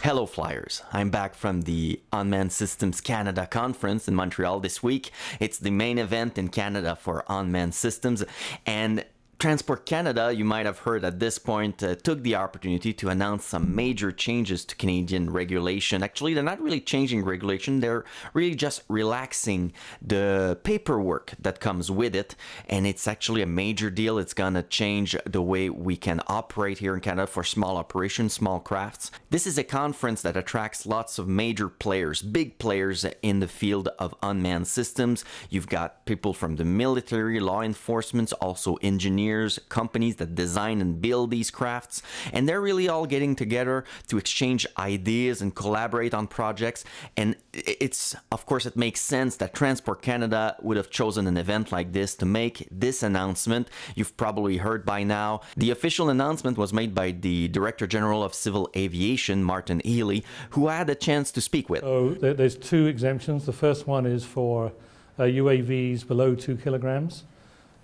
Hello Flyers, I'm back from the Unmanned Systems Canada conference in Montreal this week. It's the main event in Canada for unmanned systems, and Transport Canada, you might have heard at this point, took the opportunity to announce some major changes to Canadian regulation. Actually, they're not really changing regulation, they're really just relaxing the paperwork that comes with it, and it's actually a major deal. It's gonna change the way we can operate here in Canada for small operations, small crafts. This is a conference that attracts lots of major players, big players in the field of unmanned systems. You've got people from the military, law enforcement, also engineers, companies that design and build these crafts, and they're really all getting together to exchange ideas and collaborate on projects. And it's, of course, it makes sense that Transport Canada would have chosen an event like this to make this announcement. You've probably heard by now. The official announcement was made by the Director General of Civil Aviation, Martin Healy, who I had a chance to speak with. So there's two exemptions. The first one is for UAVs below 2 kilograms.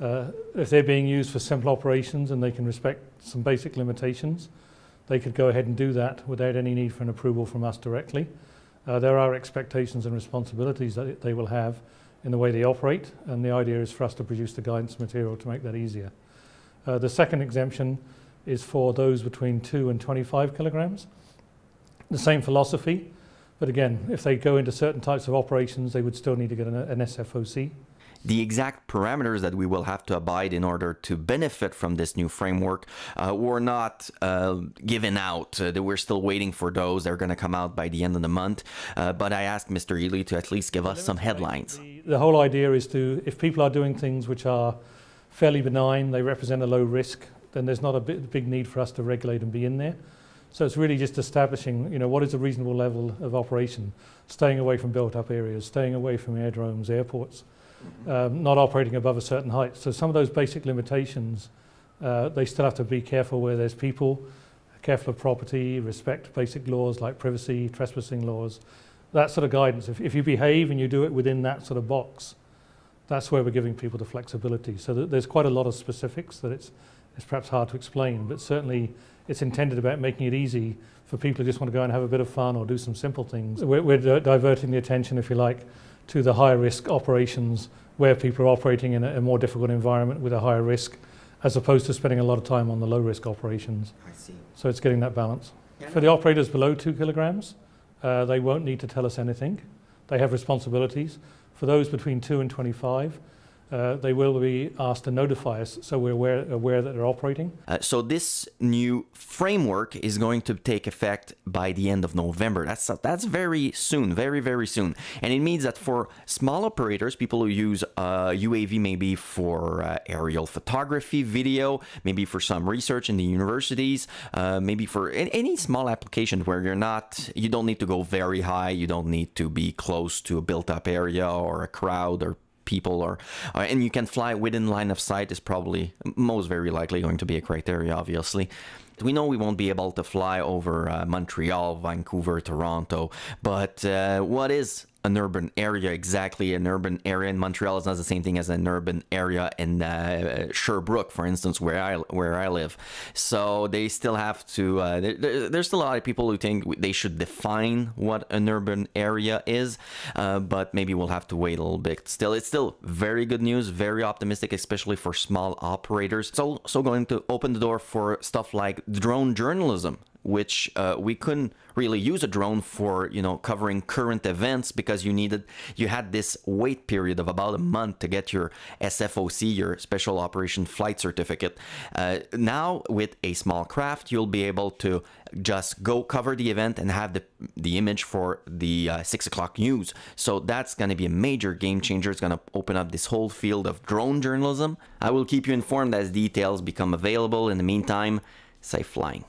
If they're being used for simple operations and they can respect some basic limitations, they could go ahead and do that without any need for an approval from us directly. There are expectations and responsibilities that they will have in the way they operate, and the idea is for us to produce the guidance material to make that easier. The second exemption is for those between 2 and 25 kilograms. The same philosophy, but again, if they go into certain types of operations, they would still need to get an SFOC. The exact parameters that we will have to abide in order to benefit from this new framework were not given out. We're still waiting for those. They're going to come out by the end of the month. But I asked Mr. Healy to at least give us some headlines. The whole idea is to, if people are doing things which are fairly benign, they represent a low risk, then there's not a big need for us to regulate and be in there. So it's really just establishing, what is a reasonable level of operation, staying away from built-up areas, staying away from aerodromes, airports. Not operating above a certain height. So some of those basic limitations, they still have to be careful where there's people, careful of property, respect basic laws like privacy, trespassing laws, that sort of guidance. If you behave and you do it within that sort of box, that's where we're giving people the flexibility. So there's quite a lot of specifics that it's perhaps hard to explain, but certainly it's intended about making it easy for people who just want to go and have a bit of fun or do some simple things. We're diverting the attention, if you like, to the higher risk operations where people are operating in a more difficult environment with a higher risk, as opposed to spending a lot of time on the low risk operations. I see. So it's getting that balance. For the operators below 2 kilograms, they won't need to tell us anything. They have responsibilities. For those between 2 and 25, they will be asked to notify us so we're aware that they're operating. So this new framework is going to take effect by the end of November. That's very soon, very, very soon. And it means that for small operators, people who use UAV maybe for aerial photography, video, maybe for some research in the universities, maybe for any small application where you don't need to go very high, you don't need to be close to a built-up area or a crowd or people, and you can fly within line of sight is probably most very likely going to be a criteria, obviously. We know we won't be able to fly over Montreal, Vancouver, Toronto, but what is an urban area exactly? An urban area in Montreal is not the same thing as an urban area in Sherbrooke, for instance, where I live. So they still have to, there's still a lot of people who think they should define what an urban area is, but maybe we'll have to wait a little bit. Still, it's still very good news, very optimistic, especially for small operators. So going to open the door for stuff like drone journalism, which we couldn't really use a drone for, covering current events because you had this wait period of about a month to get your SFOC, your Special Operation Flight Certificate. Now, with a small craft, you'll be able to just go cover the event and have the image for the 6 o'clock news. So that's going to be a major game changer. It's going to open up this whole field of drone journalism. I will keep you informed as details become available. In the meantime, safe flying.